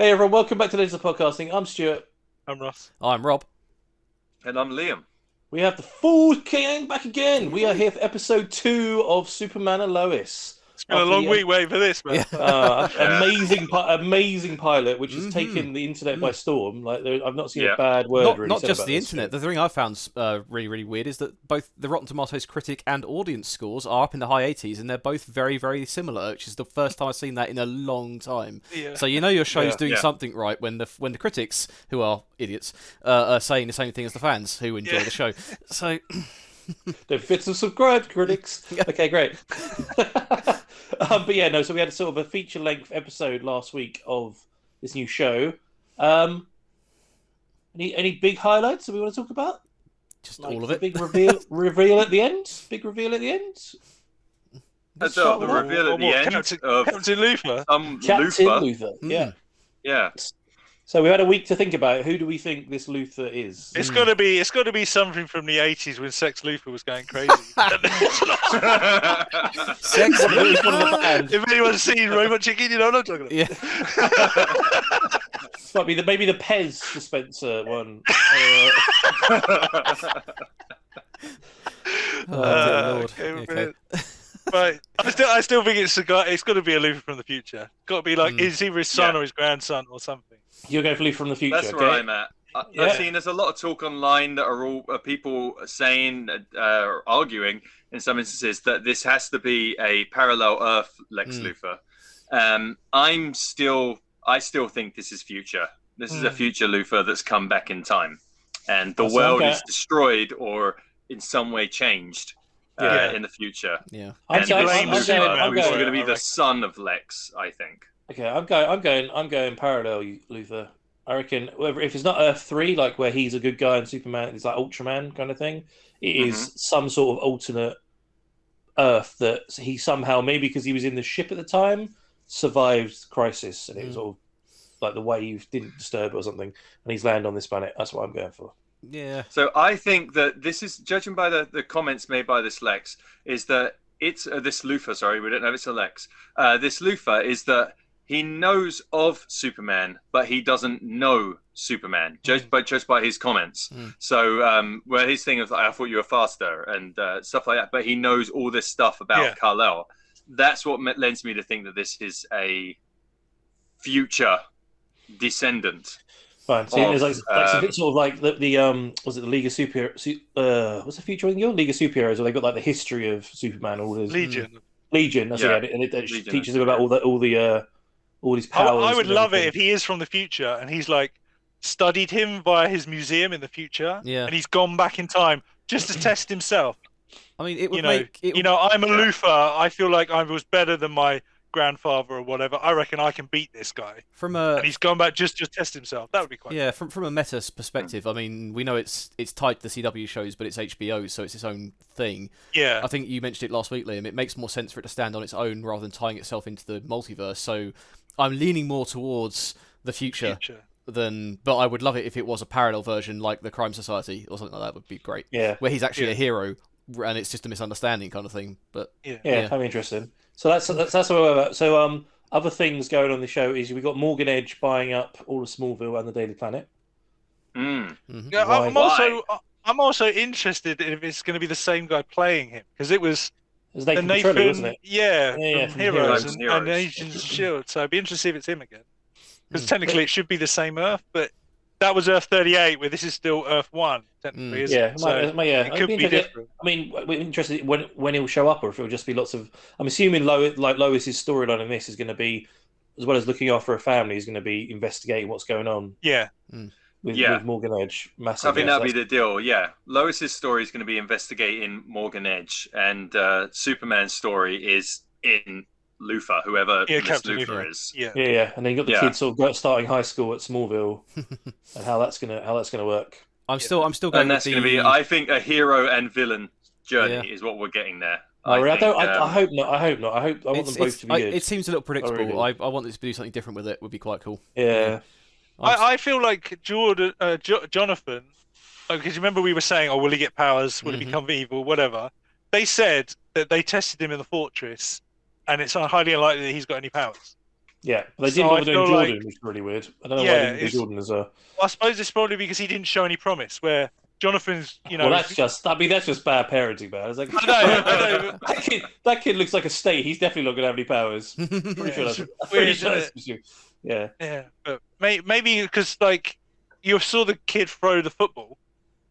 Hey everyone, welcome back to Legends of Podcasting. I'm Stuart. I'm Ross. I'm Rob. And I'm Liam. We have the full gang back again. We are Yay. here for episode 2 of Superman and Lois. It's been a long week waiting for this, man. Amazing pilot, which has taken the internet by storm. Like I've not seen a bad word. Not said just about the this internet. film. The thing I found really, really weird is that both the Rotten Tomatoes critic and audience scores are up in the high 80s, and they're both very, very similar, which is the first time I've seen that in a long time. Yeah. So you know your show's doing something right when the critics, who are idiots, are saying the same thing as the fans who enjoy the show. So. Don't forget to subscribe, critics. Okay, great. But yeah, no. So we had a sort of a feature-length episode last week of this new show. Any big highlights that we want to talk about? Just all of it. Big reveal at the end. Big reveal at the end. So the reveal at the end Captain of Luther. Captain Luther. Luther. Yeah. Yeah. So we had a week to think about it. Who do we think this Luther is? It's got to be something from the 80s when Sex Luther was going crazy. Sex If anyone's seen Robot Chicken, you know what I'm talking about. Yeah. This might be maybe the Pez dispenser one. Oh, Lord. Okay. But I still think it's got to be a Luther from the future. Got to be like it's either his son or his grandson or something. You're going for Luther from the future. That's where I'm at. I've seen there's a lot of talk online that are all people saying, arguing in some instances that this has to be a parallel Earth Lex Luthor. I still think this is future. This is a future Luthor that's come back in time, and the world is destroyed or in some way changed in the future. Yeah, and I'm going to be the son of Lex, I think. Okay, I'm going parallel Luther. I reckon if it's not Earth 3, like where he's a good guy and Superman is like Ultraman kind of thing, it is some sort of alternate Earth that he somehow, maybe because he was in the ship at the time, survived crisis, and it was sort of like the wave didn't disturb it or something, and he's landed on this planet. That's what I'm going for. Yeah. So I think that this is, judging by the comments made by this Lex, is that it's this Luthor. Sorry, we don't know if it's a Lex. This Luthor is that he knows of Superman, but he doesn't know Superman, just by his comments. So where his thing of like, I thought you were faster and stuff like that, but he knows all this stuff about kal-el. That's what lends me to think that this is a future descendant. Fine. So there's like sort of like the was it the League of what's the future in your League of Superheroes where they got like the history of Superman, all his Legion. That's it, and it teaches him about all these powers. I would love it if he is from the future and he's like studied him via his museum in the future, and he's gone back in time just to test himself. I mean, it would I'm a Luthor. I feel like I was better than my grandfather or whatever. I reckon I can beat this guy. And he's gone back just to test himself. That would be quite. Yeah, from a meta perspective, I mean, we know it's tied to the CW shows, but it's HBO, so it's its own thing. Yeah. I think you mentioned it last week, Liam. It makes more sense for it to stand on its own rather than tying itself into the multiverse. So I'm leaning more towards the future. But I would love it if it was a parallel version like the Crime Society or something like that. Would be great. Yeah. Where he's actually a hero and it's just a misunderstanding kind of thing. But I'm interested. So that's what we're about. So other things going on in the show is we got Morgan Edge buying up all of Smallville and the Daily Planet. Yeah, I'm also interested if it's going to be the same guy playing him because it was Nathan Petrelli, wasn't it? Yeah, from Heroes and Agents of S.H.I.E.L.D. So I'd be interested if it's him again because technically it should be the same Earth, but that was Earth 38 where this is still Earth 1 technically, isn't it? It could be different. I mean, we're interested when he'll show up or if it'll just be lots of. I'm assuming Lois's storyline in this is going to be, as well as looking after her family, is going to be investigating what's going on. Yeah. With Morgan Edge, massive. I think that'll be the deal. Yeah, Lois's story is going to be investigating Morgan Edge, and Superman's story is in Luthor, whoever this Luthor is. Yeah. And then you got the kids sort of starting high school at Smallville, and how that's gonna work. I'm still going. And that's going to be, I think, a hero and villain journey is what we're getting there. I hope not. I want them both to be good. It seems a little predictable. I want this to do something different with it. Would be quite cool. Yeah. I feel like Jonathan, because you remember we were saying, will he get powers? Will he become evil? Whatever. They said that they tested him in the fortress, and it's highly unlikely that he's got any powers. Yeah, but they didn't bother doing Jordan, which is really weird. I don't know why they didn't do Jordan as well. I suppose it's probably because he didn't show any promise. Where Jonathan's, well, that's just bad parenting, man. It's like, I know. That kid looks like a state. He's definitely not going to have any powers. Pretty sure that's yeah. Yeah, but maybe because like you saw the kid throw the football,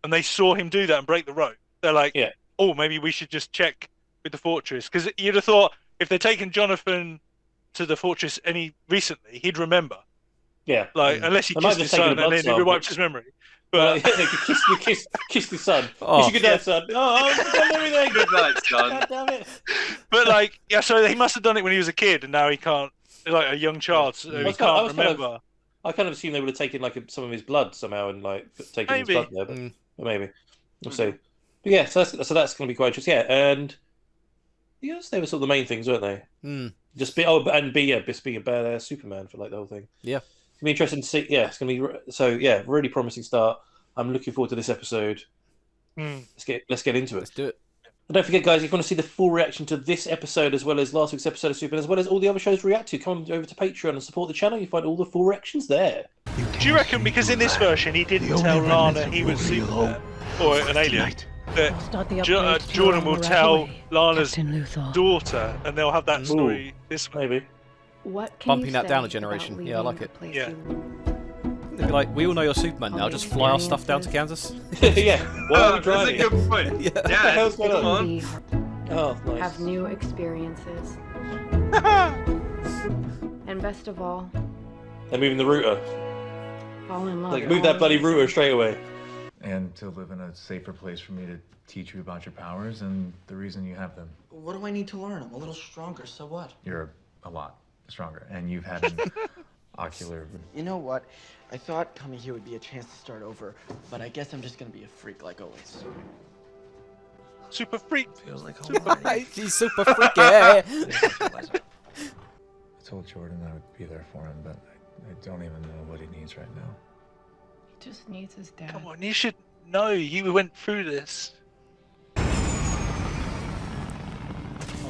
and they saw him do that and break the rope. They're like, oh, maybe we should just check with the fortress, because you'd have thought if they'd taken Jonathan to the fortress recently, he'd remember. Yeah, unless he kissed his son and then he wiped his memory. But you kissed his son. Oh, good night, son. Oh, everything. Good night, son. God damn it. But so he must have done it when he was a kid, and now he can't. Like a young child, so he can't remember. I kind of assumed they would have taken some of his blood somehow and taken his blood there, but maybe we'll see. But yeah, so that's going to be quite interesting. Yeah, and yes, they were sort of the main things, weren't they? Just being a badass Superman for the whole thing. Yeah, it's gonna be interesting to see. Yeah, it's gonna be really promising start. I'm looking forward to this episode. Let's get into it. Let's do it. And don't forget, guys, if you want to see the full reaction to this episode as well as last week's episode of Superman, as well as all the other shows we react to, come over to Patreon and support the channel. You find all the full reactions there. Do you reckon because in this version he didn't tell Lana he was Superman or an alien, that Jordan will tell Lana's daughter, and they'll have that story this way? Maybe. Bumping that down a generation. Yeah, I like it. Yeah. They'd be like, we all know you're Superman now, just fly our stuff down to Kansas. Yeah. Well, that's a good point. Yeah. What the hell's going on? Oh, nice. Have new experiences. And best of all, they're moving the router. fall in love. Move that bloody router straight away. And to live in a safer place for me to teach you about your powers and the reason you have them. What do I need to learn? I'm a little stronger, so what? You're a lot stronger, and you've had an ocular... You know what? I thought coming here would be a chance to start over, but I guess I'm just gonna be a freak like always. Super freak. Feels like He's super freaky. I told Jordan I would be there for him, but I don't even know what he needs right now. He just needs his dad. Come on, you should know. You went through this. Oh,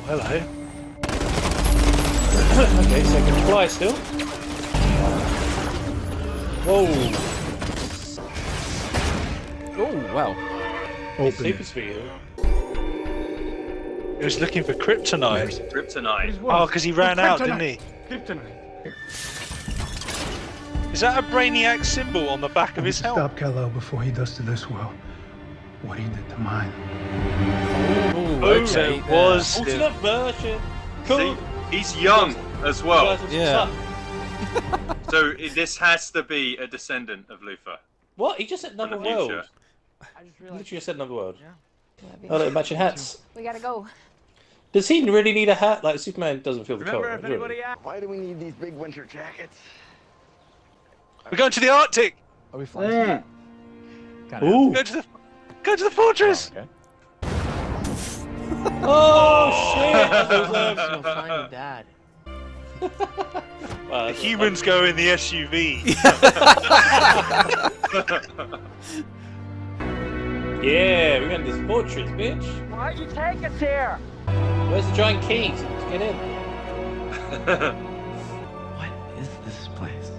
hello. Okay, so I can fly still. Whoa. Oh, wow. Super speed. He was looking for kryptonite. Kryptonite. Oh, because he ran out, didn't he? Kryptonite. Is that a Brainiac symbol on the back of his helmet? Stop kal-el before he does to this world what he did to mine. So it was Alternate version. Cool. See, he's young as well. Yeah. So this has to be a descendant of Luthor. What? He just said another From the future. world. I just Literally just said another world. Yeah. Oh, look, matching hats. We gotta go. Does he really need a hat? Like, Superman doesn't feel the cold. Really. Why do we need these big winter jackets? We're going to the Arctic. Are we flying? Ooh. Go to the fortress. Okay. Oh, shit! You'll find Dad. Wow, The humans go in the SUV. Yeah, we're going to this fortress, bitch. Why'd you take us here? Where's the giant key to get in? What is this place?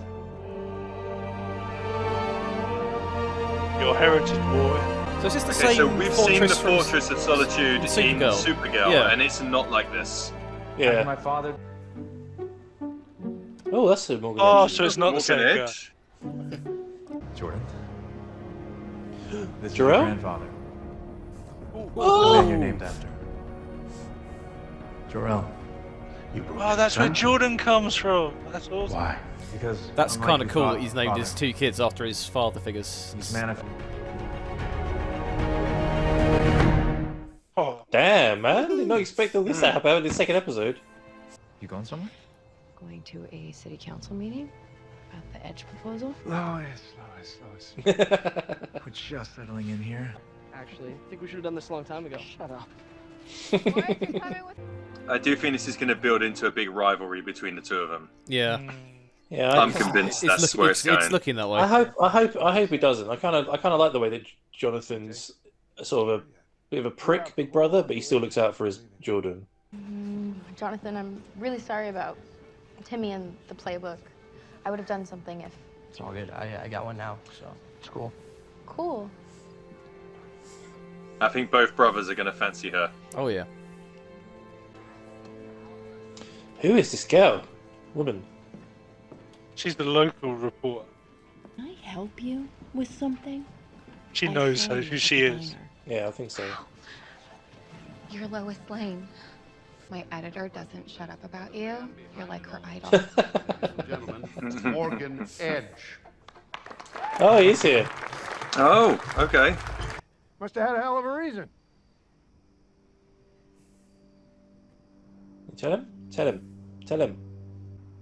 Your heritage, boy. So is this the Okay, same so we've seen the from Fortress of Solitude in Supergirl, Yeah. and it's not like this. Yeah. My father... Oh, that's a Morgan. Oh, Edge. so it's not the same guy. Edge. Jordan. This is Jor-El? your grandfather. Oh! The man you're named after. Jor-El. You broke Oh, that's your where son? Jordan comes from. That's awesome. Why? Because That's unlike kind of your cool that he's named father, his two kids after his father figures. He's manifest. Oh, Damn, man. Did not expect all this to happen in the second episode. You going somewhere? Going to a city council meeting about the Edge proposal. Lois. We're just settling in here. Actually, I think we should have done this a long time ago. Shut up. I do think this is going to build into a big rivalry between the two of them. Yeah. Yeah, I'm convinced that's where it's going. It's looking that way. I hope it doesn't. I kind of like the way that Jonathan's sort of a bit of a prick, big brother, but he still looks out for his Jordan. Jonathan, I'm really sorry about Timmy and the playbook. I would have done something if... It's all good. I got one now, so it's cool. Cool. I think both brothers are going to fancy her. Oh yeah. Who is this girl? Woman. She's the local reporter. Can I help you with something? She knows who she is. Yeah, I think so. You're Lois Lane. My editor doesn't shut up about you. You're like her idol. Gentlemen, Morgan Edge. Oh, he's here. Oh, okay. Must have had a hell of a reason. Tell him? Tell him. Tell him.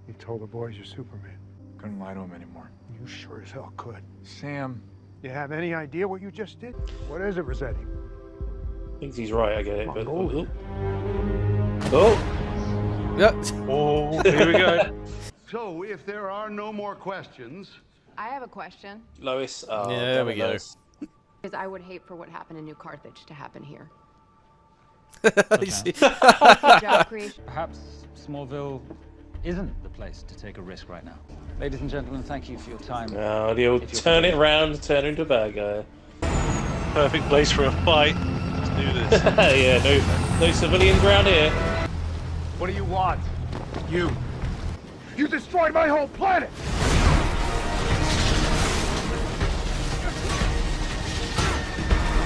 You told the boys you're Superman. Couldn't lie to him anymore. You sure as hell could. Sam. You have any idea what you just did? What is it, Rossetti? Thinks he's right, I get it. But... Mongolia. Oh! Yeah. Oh, here we go. So, if there are no more questions... I have a question. Lois. Oh, Yeah, there we go. Lois. Because I would hate for what happened in New Carthage to happen here. Job creation. Perhaps Smallville isn't the place to take a risk right now. Ladies and gentlemen, thank you for your time. Oh, he'll turn it round, turn into a bad guy. Perfect place for a fight. Let's do this. Yeah, no civilians around here. What do you want? You. You destroyed my whole planet!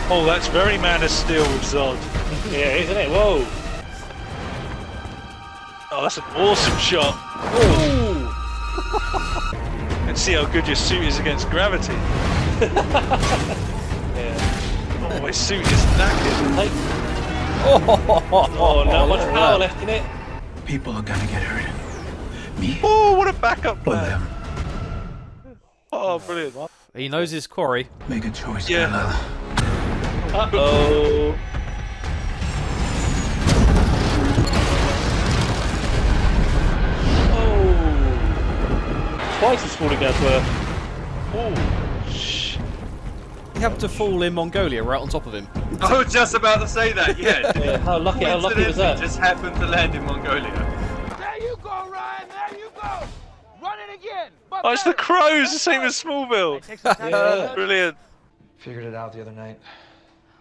Oh, that's very Man of Steel with Zod. Yeah, isn't it? Whoa. Oh, that's an awesome shot. Ooh. And see how good your suit is against gravity. Yeah. Oh, my suit is knackered. Oh, not much power left in it. People are gonna get hurt. Me Oh, what a backup or plan. them. Oh, brilliant. He knows his quarry. Make a choice, Yeah. kal-el. Uh-oh. Oh. Twice he's falling down to earth. Oh, shh. He happened to fall in Mongolia right on top of him. I was just about to say that, yeah. Yeah, how lucky was that? Just happened to land in Mongolia. There you go, Ryan. There you go. Run it again. Oh, it's the crows, the same as Smallville. Yeah. Brilliant. Figured it out the other night.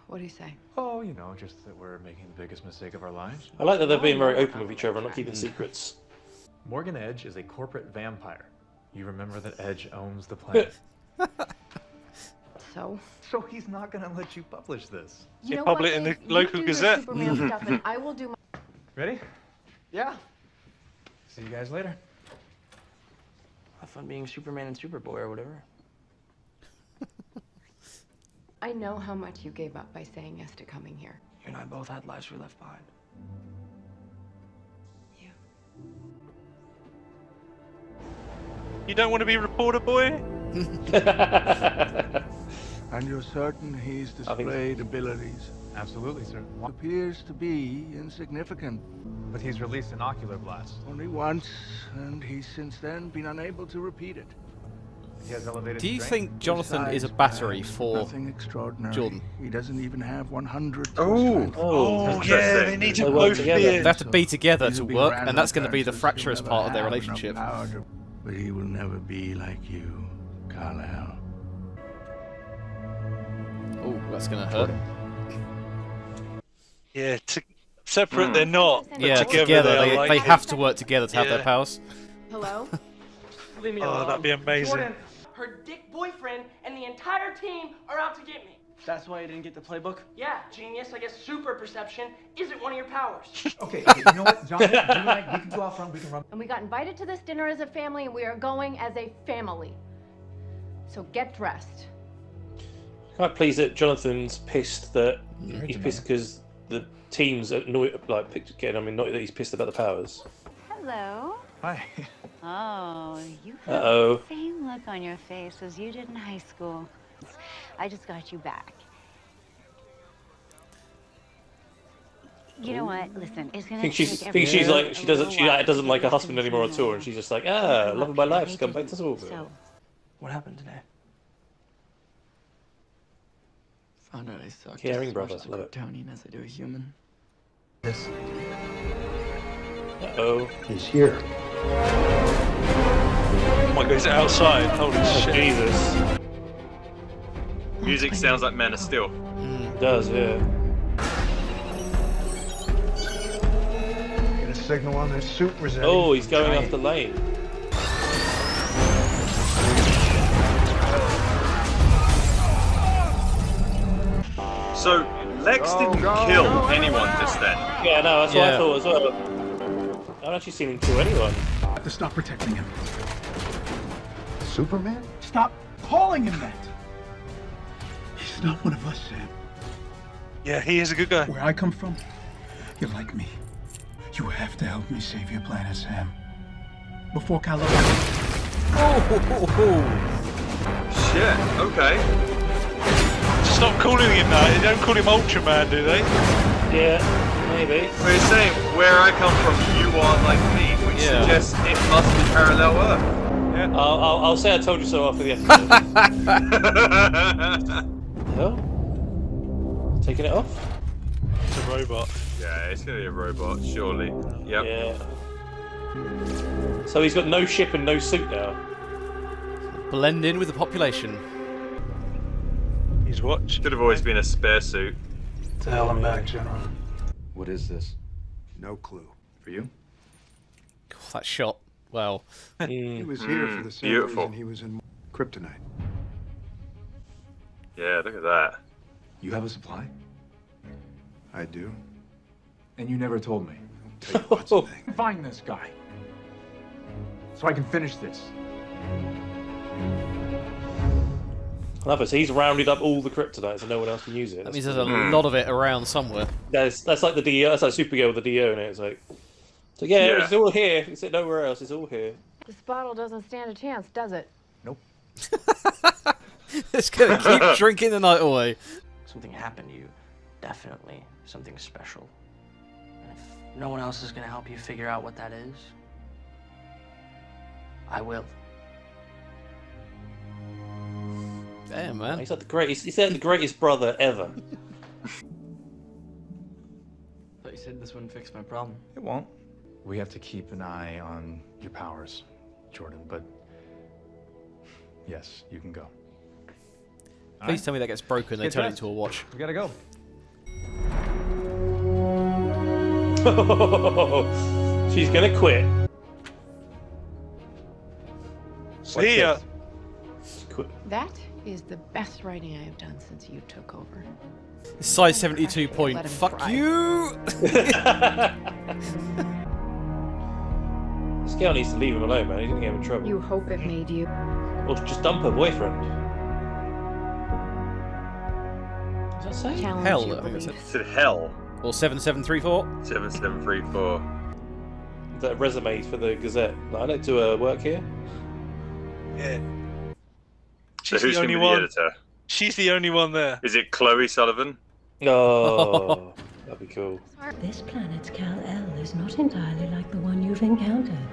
What do you say? Oh, you know, just that we're making the biggest mistake of our lives. I like that they're being very open with each other and not keeping secrets. Morgan Edge is a corporate vampire. You remember that Edge owns the planet. So? So he's not gonna let you publish this. You know publish what, it in the Dave? You local do your Gazette. Superman stuff, and I will do my... Ready? Yeah. See you guys later. Have fun being Superman and Superboy or whatever. I know how much you gave up by saying yes to coming here. You and I both had lives we left behind. Yeah. You don't want to be reporter boy? And you're certain he's displayed abilities? Absolutely, sir. Appears to be insignificant. But he's released an ocular blast. Only once, and he's since then been unable to repeat it. He has elevated Do you strength. think Jonathan is a Besides, battery for nothing extraordinary. Jordan? He doesn't even have 100. Oh, Oh, yeah, they need to They work both together. be They in. have to be together He'll to be work, random and that's going to be the chances. fracturous He'll part of their never have relationship. enough power to- But he will never be like you, kal-el. Oh, that's going to hurt. Yeah, separate they're not. But Yeah, together, they, are like they it. have to work together to have Yeah. their powers. Hello? Leave me Oh, alone. that'd be amazing. Jordan, her dick boyfriend and the entire team are out to get me. That's why you didn't get the playbook? Yeah, genius. I guess super perception isn't one of your powers. Okay, you know what, Jonathan? You and I, we can go out front, we can run. And we got invited to this dinner as a family, and we are going as a family. So get dressed. Quite pleased that Jonathan's pissed that he's pissed because the team's annoyed, like getting annoyed that he's pissed about the powers. Hello. Hi. Oh, you have Uh-oh. the same look on your face as you did in high school. I just got you back. You know what? Listen, it's gonna Think take she's like she doesn't like her husband anymore at all, and she's just like, love of my life, come back to Smallville. So, What happened today? Found out I sucked. Caring just as much brother, as a love it. Kryptonian as I do a human. This Uh-oh. is here. Oh my god, he's outside. Holy shit. Jesus. Music sounds like Man of Steel. It does, yeah. Get a signal on their suit, Rossetti. Oh, he's going off the lane. So Lex didn't kill anyone just then. Yeah, no, that's what I thought as well. I haven't actually seen him kill anyone. I have to stop protecting him. Superman? Stop calling him that. He's not one of us, Sam. Yeah, he is a good guy. Where I come from, you're like me. You have to help me save your planet, Sam. Before kal-el. Shit, okay. Stop calling him that. They don't call him Ultraman, do they? Yeah, maybe. Well, you're saying, where I come from, you are like me, which suggests it must be parallel Earth. Yeah. I'll say I told you so after the episode. Hell? Taking it off? It's a robot. Yeah, it's gonna be a robot, surely. Yep. Yeah. So he's got no ship and no suit now. Blend in with the population. His watch. Should have always been a spare suit. To hell and back, General. What is this? No clue. For you? Oh, that shot. Wow. He was here for the same reason he was in Kryptonite. Yeah, look at that. You have a supply? I do. And you never told me. I'll tell you what's the thing. Find this guy. So I can finish this. I love it. So he's rounded up all the kryptonite so no one else can use it. That means there's a lot of it around somewhere. That's like the DO. That's like Supergirl with the DO in it. It's like, so yeah, it's all here. It's nowhere else. It's all here. This bottle doesn't stand a chance, does it? Nope. It's gonna keep drinking the night away. Something happened to you. Definitely something special. And if no one else is gonna help you figure out what that is, I will. Damn, man. He's like the greatest. He's like the greatest brother ever. Thought you said this wouldn't fix my problem. It won't. We have to keep an eye on your powers, Jordan, but yes, you can go. Please tell me that gets broken, they turn it into a watch. We gotta go. She's gonna quit. See ya. That is the best writing I have done since you took over. Size 72 point. Fuck you! This girl needs to leave him alone, man. He's gonna get him in trouble. You hope it made you. Or just dump her boyfriend. Does that say? Hell, I think it said. It said hell. Or 7734. 7734. That resume for the Gazette. Like, I don't do work here. Yeah. So who's going to be the editor? She's the only one there. Is it Chloe Sullivan? Oh, that'd be cool. This planet's kal-el is not entirely like the one you've encountered.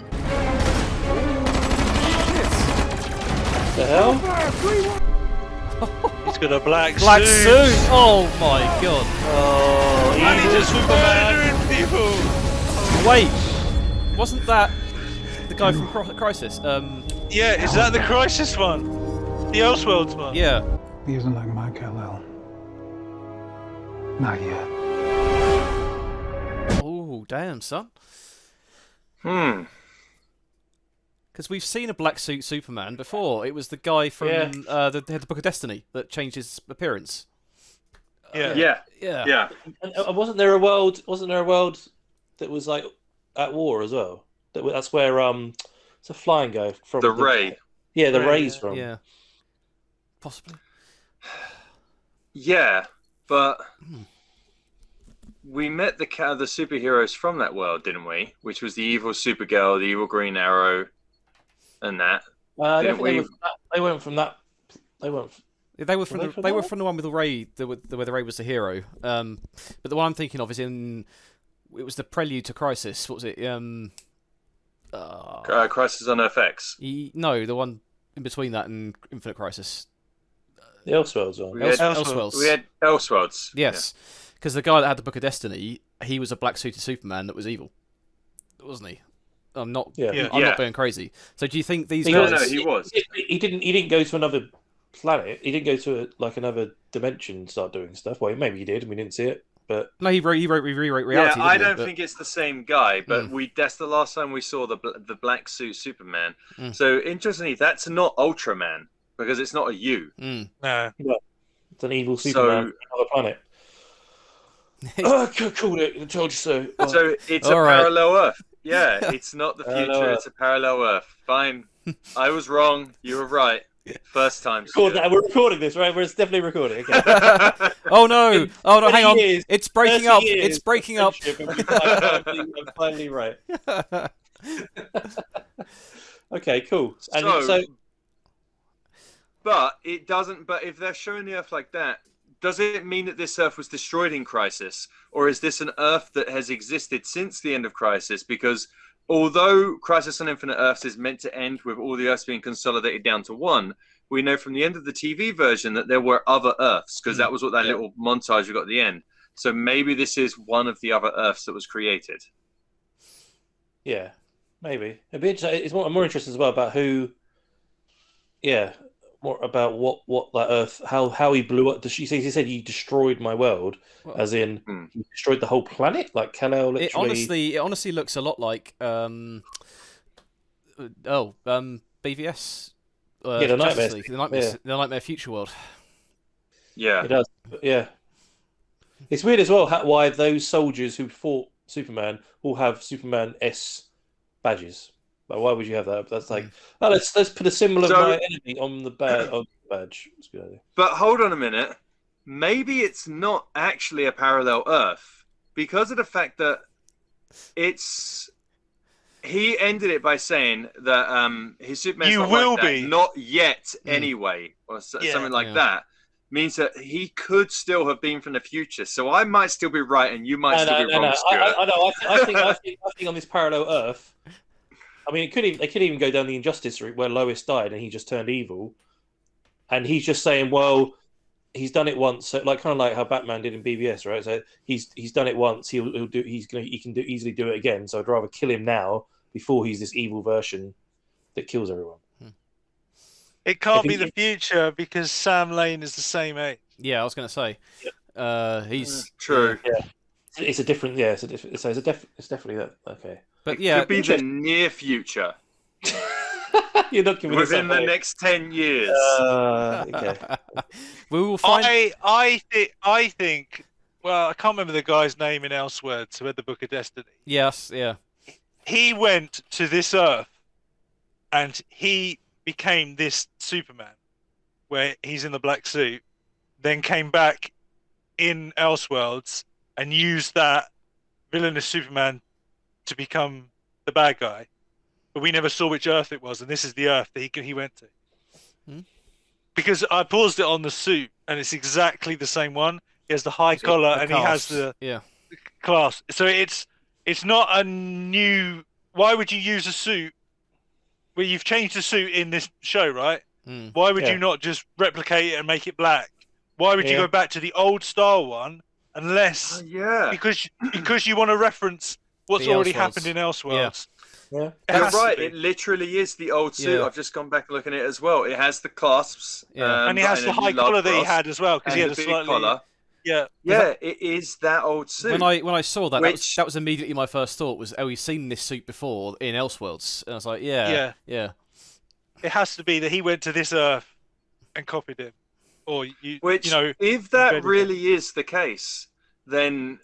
The hell? He's got a black suit! Oh my god. Oh, and he's just murdering people! Wait! Wasn't that the guy from Crisis? Yeah, is that the Crisis one? The Elseworlds one? Yeah. He isn't like my kal-el. Not yet. Oh, damn, son. Because we've seen a black suit Superman before. It was the guy from the Book of Destiny that changed his appearance. Yeah. And wasn't there a world? Wasn't there a world that was like at war as well? That's where it's a flying guy from the Ray. Yeah, the Ray's from. Yeah. Possibly. Yeah, but we met the superheroes from that world, didn't we? Which was the evil Supergirl, the evil Green Arrow, and that. They weren't from that. They weren't. They were from the one with the Ray, where the Ray was the hero. But the one I'm thinking of is it was the prelude to Crisis. What was it? Crisis on Earth X. No, the one in between that and Infinite Crisis. The Elseworlds one. Elseworlds. We had Elseworlds. Yes, because the guy that had the Book of Destiny, he was a black suited Superman that was evil, wasn't he? I'm not. Yeah. I'm not being crazy. So do you think these guys? No, he was. He didn't go to another planet. He didn't go to another dimension and start doing stuff. Well, maybe he did, and we didn't see it. But no, he rewrote reality. Yeah, I don't but... think it's the same guy. But that's the last time we saw the black suit Superman. So interestingly, that's not Ultraman because it's not a U. No, it's an evil Superman on another planet. I called it. I told you so. So it's a parallel Earth. Yeah, it's not the future. It's a parallel Earth. Fine. I was wrong. You were right. First time. We're recording this, right? We're definitely recording. Okay. Oh no! Oh no! Hang on! Years, it's breaking up! It's breaking up! I'm finally right. Okay, cool. But it doesn't. But if they're showing the Earth like that, does it mean that this Earth was destroyed in Crisis, or is this an Earth that has existed since the end of Crisis? Because although Crisis on Infinite Earths is meant to end with all the Earths being consolidated down to one, we know from the end of the TV version that there were other Earths, because that was what that little montage we got at the end. So maybe this is one of the other Earths that was created. Yeah, maybe. It's more interesting as well about who. Yeah, more about what that Earth, how he blew up. He said he destroyed my world, as in he destroyed the whole planet, like kal-el. It honestly looks a lot like BVS. The Nightmare, the Nightmare Future World. Yeah, it does. Yeah, it's weird as well why those soldiers who fought Superman all have Superman S badges. Like, why would you have that? That's like, let's put a symbol of my enemy on the badge. That's a good idea. But hold on a minute. Maybe it's not actually a parallel Earth because of the fact that he ended it by saying that his Superman's not like that, not yet anyway, or something like that. Means that he could still have been from the future. So I might still be right, and you might still be wrong, Stuart. I know. I think on this parallel Earth. I mean, they could even go down the Injustice route where Lois died and he just turned evil, and he's just saying, well, he's done it once, so like kind of like how Batman did in BVS, right? So he's done it once, he can easily do it again. So I'd rather kill him now before he's this evil version that kills everyone. It can't be the future because Sam Lane is the same age. Yeah, I was going to say, he's true. Yeah, it's a different. Yeah, it's definitely that. Okay. But yeah, it could be the near future. You're not giving within the next 10 years. Okay. We will find. I think. Well, I can't remember the guy's name in Elseworlds who had the Book of Destiny. Yes. Yeah. He went to this Earth, and he became this Superman, where he's in the black suit. Then came back in Elseworlds and used that villainous Superman to become the bad guy, but we never saw which Earth it was, and this is the Earth that he went to. Because I paused it on the suit, and it's exactly the same one. He has the high collar, and he has the class. So it's not a new. Why would you use a suit? Well, you've changed the suit in this show, right? Why would you not just replicate it and make it black? Why would you go back to the old style one unless because you want to reference what's already happened in Elseworlds? Yeah. You're right. It literally is the old suit. I've just gone back and looking at it as well. It has the clasps, and he has the high collar that he had as well because he had a slightly collar. Yeah, it is that old suit. When I saw that, that was immediately my first thought was, oh, he's seen this suit before in Elseworlds, and I was like, yeah. It has to be that he went to this Earth and copied it, or if that really is the case, then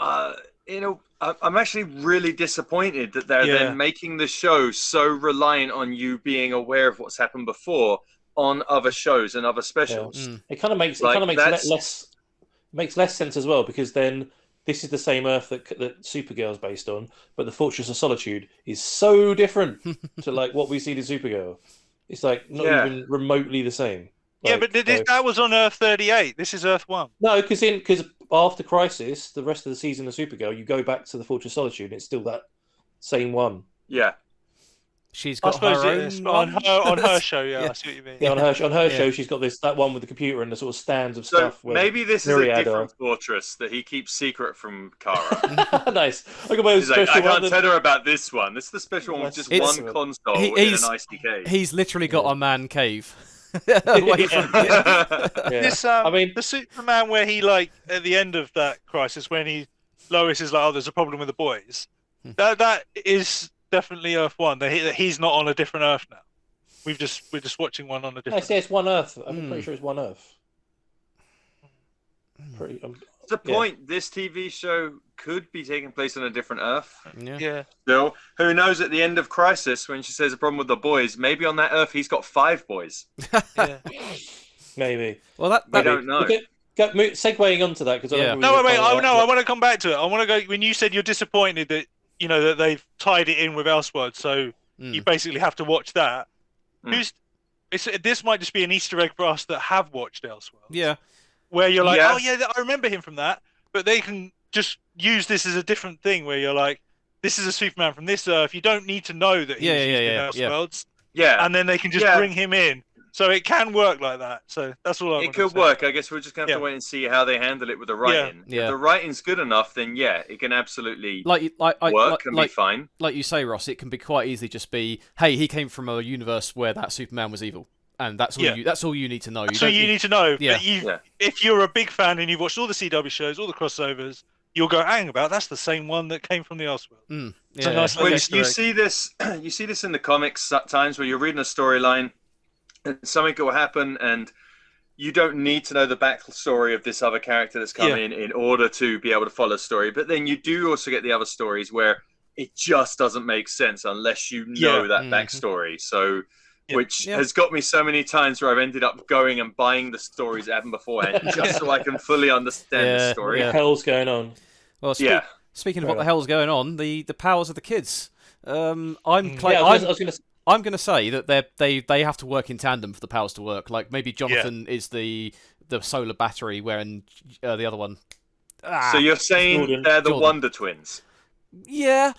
I'm actually really disappointed that they're then making the show so reliant on you being aware of what's happened before on other shows and other specials. It kind of makes less sense as well, because then this is the same Earth that Supergirl's based on, but the Fortress of Solitude is so different to like what we see in Supergirl. It's like not even remotely the same. But that was on Earth 38. This is Earth 1. No, because after Crisis, the rest of the season of Supergirl, you go back to the Fortress of Solitude, and it's still that same one. Yeah. she's got her own on her show. Yeah, I see what you mean. Yeah, on her show, she's got that one with the computer and the sort of stands of stuff. Maybe this is a different fortress that he keeps secret from Kara. Nice. I can't tell her about this one. This is the special one with just one console in an icy cave. He's literally got a man cave. This, I mean, the Superman where he at the end of that crisis when Lois is like, "Oh, there's a problem with the boys." That is definitely Earth 1. That he's not on a different Earth now. We're just watching one on a different. I say it's one Earth. I'm pretty sure it's one Earth. To the point, this TV show could be taking place on a different Earth. Yeah. Still, who knows? At the end of Crisis, when she says a problem with the boys, maybe on that Earth he's got 5 boys. Maybe. Well, that we don't know. Segueing onto that because I want to come back to it. I want to go when you said you're disappointed that that they've tied it in with Elseworlds, so you basically have to watch that. This might just be an Easter egg for us that have watched Elseworlds. Yeah. Where you're like, oh yeah, I remember him from that, but they can just use this as a different thing. Where you're like, this is a Superman from this Earth. You don't need to know that he's in Elseworlds. Yeah. And then they can just bring him in, so it can work like that. So that's all. It could work. I guess we're just gonna have to wait and see how they handle it with the writing. Yeah. If the writing's good enough, then it can absolutely work and be fine. Like you say, Ross, it can be quite easily just be, hey, he came from a universe where that Superman was evil. And that's all you need to know. So you need to know. But if you're a big fan and you've watched all the CW shows, all the crossovers, you'll go, hang about, that's the same one that came from the Elseworld. You see this in the comics at times where you're reading a storyline and something will happen and you don't need to know the backstory of this other character that's coming in order to be able to follow the story. But then you do also get the other stories where it just doesn't make sense unless you know that backstory. So... Which has got me so many times where I've ended up going and buying the stories that happened beforehand just so I can fully understand the story. What the hell's going on? Well, speaking of what the hell's going on, the powers of the kids. I'm going to say that they have to work in tandem for the powers to work. Like maybe Jonathan is the solar battery, whereas the other one. So you're saying they're the Wonder Twins? Yeah,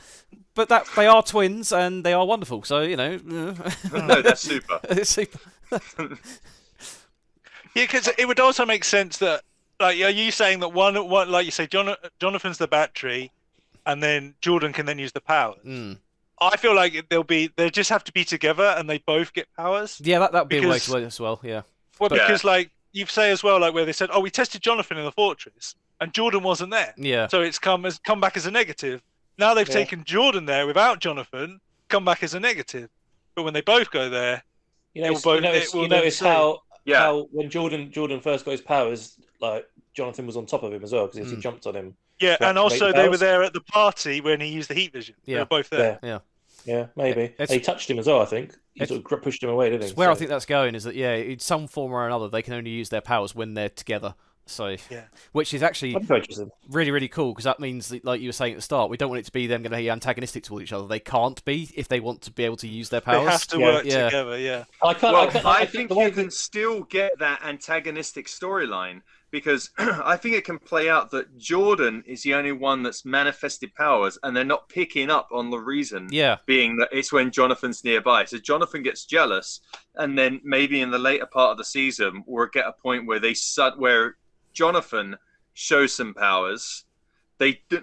but they are twins and they are wonderful. So no, they're super. It's super. Because it would also make sense that, are you saying that one like you say, Jonathan's the battery, and then Jordan can then use the powers? I feel like they just have to be together and they both get powers. Yeah, that'd be a way to work as well. Yeah. Well, because you say as well, where they said, "Oh, we tested Jonathan in the fortress, and Jordan wasn't there." Yeah. So it's come back as a negative. Now they've taken Jordan there without Jonathan, come back as a negative. But when they both go there, you notice how when Jordan first got his powers, like Jonathan was on top of him as well because he jumped on him. Yeah, and also they were there at the party when he used the heat vision. Yeah. They were both there. Yeah, maybe. He touched him as well, I think. He sort of pushed him away, didn't he? Where I think that's going is that, in some form or another, they can only use their powers when they're together. So, which is actually really, really cool because that means, that, like you were saying at the start, we don't want it to be them going to be antagonistic to each other. They can't be if they want to be able to use their powers. They have to work together, I think you can still get that antagonistic storyline because I think it can play out that Jordan is the only one that's manifested powers and they're not picking up on the reason being that it's when Jonathan's nearby. So Jonathan gets jealous and then maybe in the later part of the season we'll get a point where where Jonathan shows some powers.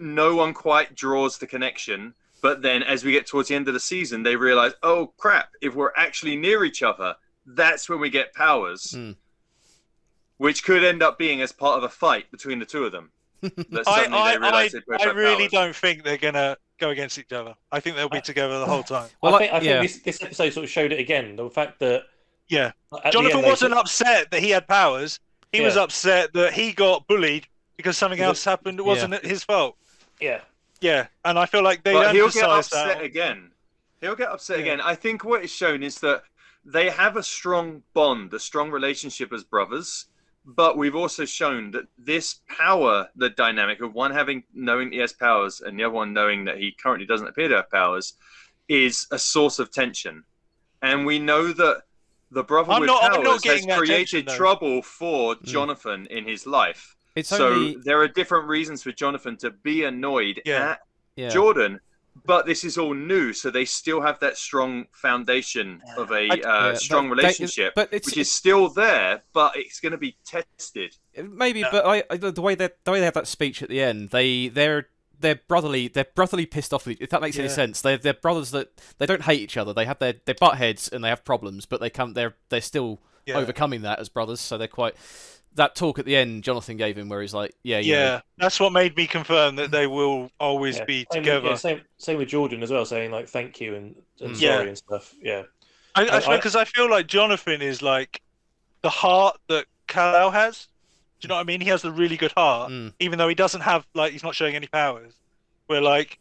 No one quite draws the connection, but then as we get towards the end of the season, they realize, oh crap! If we're actually near each other, that's when we get powers, which could end up being as part of a fight between the two of them. I really don't think they're gonna go against each other. I think they'll be together the whole time. Well, I think this episode sort of showed it again. The fact that Jonathan wasn't upset that he had powers. He was upset that he got bullied because something else happened. It wasn't his fault. Yeah, and I feel like he'll get upset again. He'll get upset again. I think what is shown is that they have a strong bond, a strong relationship as brothers. But we've also shown that this power, the dynamic of one knowing he has powers and the other one knowing that he currently doesn't appear to have powers, is a source of tension. And we know that the brother with powers has created trouble for Jonathan in his life. There are different reasons for Jonathan to be annoyed at Jordan, but this is all new, so they still have that strong foundation of a strong relationship, which is still there, but it's going to be tested. Maybe, but the way they have that speech at the end, they're brotherly pissed off with each, if that makes any sense. They're brothers that they don't hate each other. They have their butt heads and they have problems, but they're still overcoming that as brothers. So they're quite. That talk at the end Jonathan gave him, where he's like, that's what made me confirm that they will always be together. Same with Jordan as well, saying like thank you and sorry and stuff. Yeah, because I feel like Jonathan is like the heart that kal-el has. Do you know what I mean? He has the really good heart, even though he doesn't have he's not showing any powers. Where like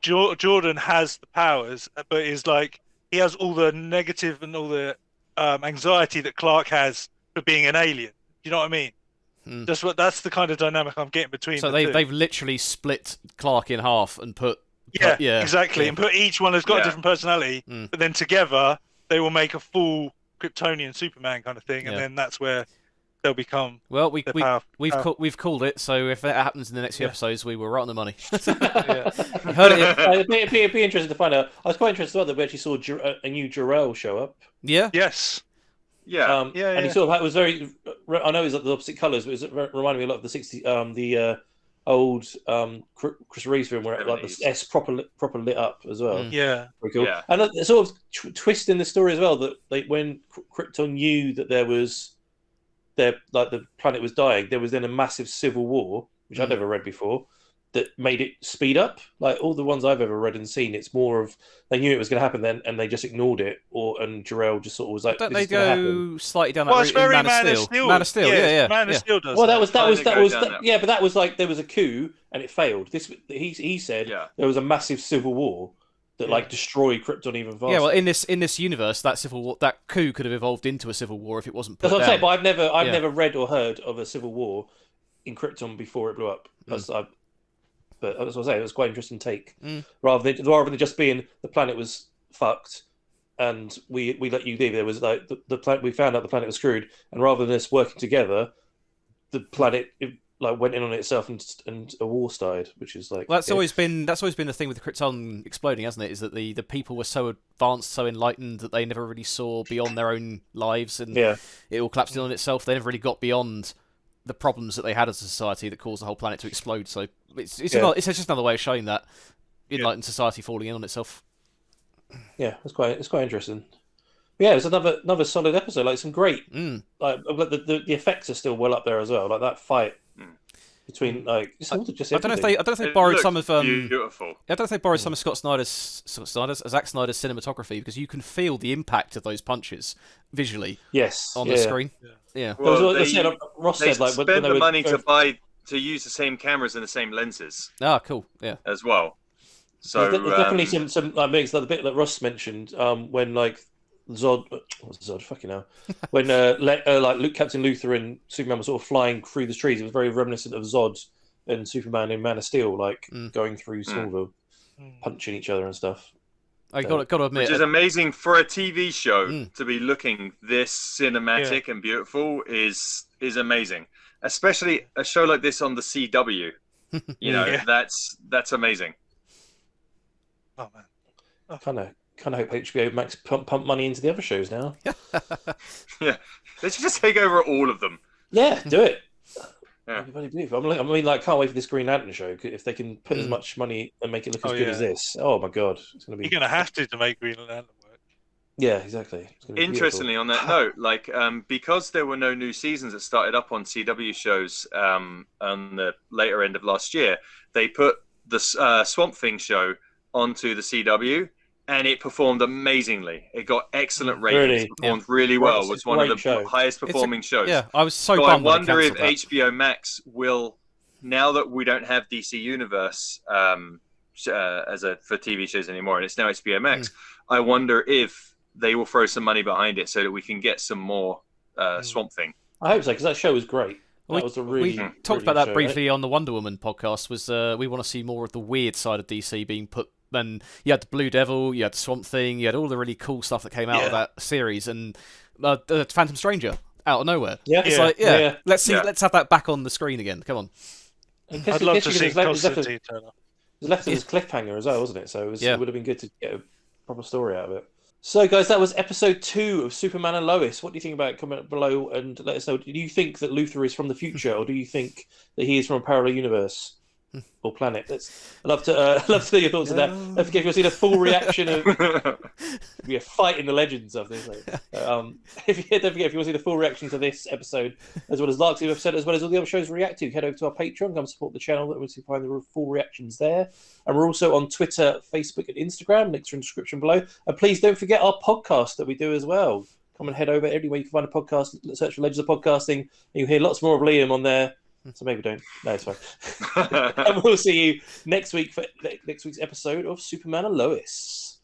Jordan has the powers, but is like he has all the negative and all the anxiety that Clark has for being an alien. You know what I mean? That's the kind of dynamic I'm getting between. So they've literally split Clark in half and put exactly, and put each one has got a different personality, but then together they will make a full Kryptonian Superman kind of thing, and then that's where they'll become. Well, we've called it. So if that happens in the next few episodes, we were right on the money. It'd be interesting to find out. I was quite interested as well that we actually saw a new Jor-El show up. Yeah. Yes. Yeah. And he sort of was very. I know he's like the opposite colours, but it reminded me a lot of the '60s, old Chris Reeves film where like the S proper lit up as well. Yeah. Very cool. Yeah. And a sort of twist in the story as well that when Krypton knew that the planet was dying, there was then a massive civil war, which I'd never read before, that made it speed up. Like all the ones I've ever read and seen, it's more of they knew it was going to happen then, and they just ignored it, and Jor-El just sort of was like, don't they go slightly down that route? It's very Man of Steel. Man of Steel, Man of Steel does. Well, that was but that was like there was a coup and it failed. He said there was a massive civil war that like destroyed Krypton even faster. Yeah, well, in this universe, that civil war, that coup could have evolved into a civil war if it wasn't put down. That's what I'm saying. But I've Yeah. never read or heard of a civil war in Krypton before it blew up. But that's what I'm saying. It was quite an interesting take. Rather than just being the planet was fucked and we let you leave. There was like the planet. We found out the planet was screwed, and rather than us working together, the planet went in on itself and a war started, which is like that's always been the thing with the Krypton exploding, hasn't it? Is that the people were so advanced, so enlightened that they never really saw beyond their own lives, and it all collapsed in on itself. They never really got beyond the problems that they had as a society that caused the whole planet to explode. So it's just another way of showing that enlightened society falling in on itself. Yeah, it's quite interesting. Yeah, it was another solid episode. Like some great, like the effects are still well up there as well. Like that fight between like I don't know if they borrowed some of beautiful. I don't know if they borrowed some of Zack Snyder's cinematography, because you can feel the impact of those punches visually. Yes, on the screen. Yeah. Well, Ross they said like spent the money to use the same cameras and the same lenses. Ah, cool. Yeah. As well. So there's definitely some like mix, like the bit that Ross mentioned when like Zod, fucking hell, when like Captain Luthor and Superman were sort of flying through the trees, it was very reminiscent of Zod and Superman in Man of Steel, like going through Smallville, punching each other and stuff. I got to admit, which is amazing for a TV show to be looking this cinematic and beautiful is amazing, especially a show like this on the CW. You know, that's amazing. Oh man, kind of hope HBO Max pump money into the other shows now. Yeah, they should just take over all of them. Yeah, do it. Yeah. I mean, can't wait for this Green Lantern show. If they can put as much money and make it look as good as this, oh my god, it's gonna be. You're gonna have to make Green Lantern work. Yeah, exactly. Interestingly, on that note, like because there were no new seasons that started up on CW shows on the later end of last year, they put the Swamp Thing show onto the CW, and it performed amazingly. It got excellent ratings. It performed really well. It was one of the highest performing shows. Yeah, I was so I bummed when wonder they if cancelled HBO Max will, now that we don't have DC Universe for TV shows anymore, and it's now HBO Max, I wonder if they will throw some money behind it so that we can get some more Swamp Thing. I hope so, because that show was great. That was a really. We talked about that briefly on the Wonder Woman podcast. Was we want to see more of the weird side of DC being put. And you had the Blue Devil, you had the Swamp Thing, you had all the really cool stuff that came out of that series, and the Phantom Stranger out of nowhere. Yeah, it's let's have that back on the screen again. Come on. I'd love to see Constantine turn up. was left as a cliffhanger as well, wasn't it? So it would have been good to get a proper story out of it. So, guys, that was episode 2 of Superman and Lois. What do you think about it? Comment below and let us know. Do you think that Luthor is from the future, or do you think that he is from a parallel universe or planet? I'd love to hear your thoughts on that. Don't forget, if you'll see the full reaction of a fight in the legends of this. Don't forget, if you want to see the full reaction to this episode, as well as last episode, as well as all the other shows we react to, head over to our Patreon, come support the channel. That we can find the full reactions there. And we're also on Twitter, Facebook, and Instagram. Links are in the description below. And please don't forget our podcast that we do as well. Come and head over everywhere you can find a podcast. Search for Legends of Podcasting, and you'll hear lots more of Liam on there. So maybe don't. No, it's fine. And we'll see you next week for next week's episode of Superman and Lois.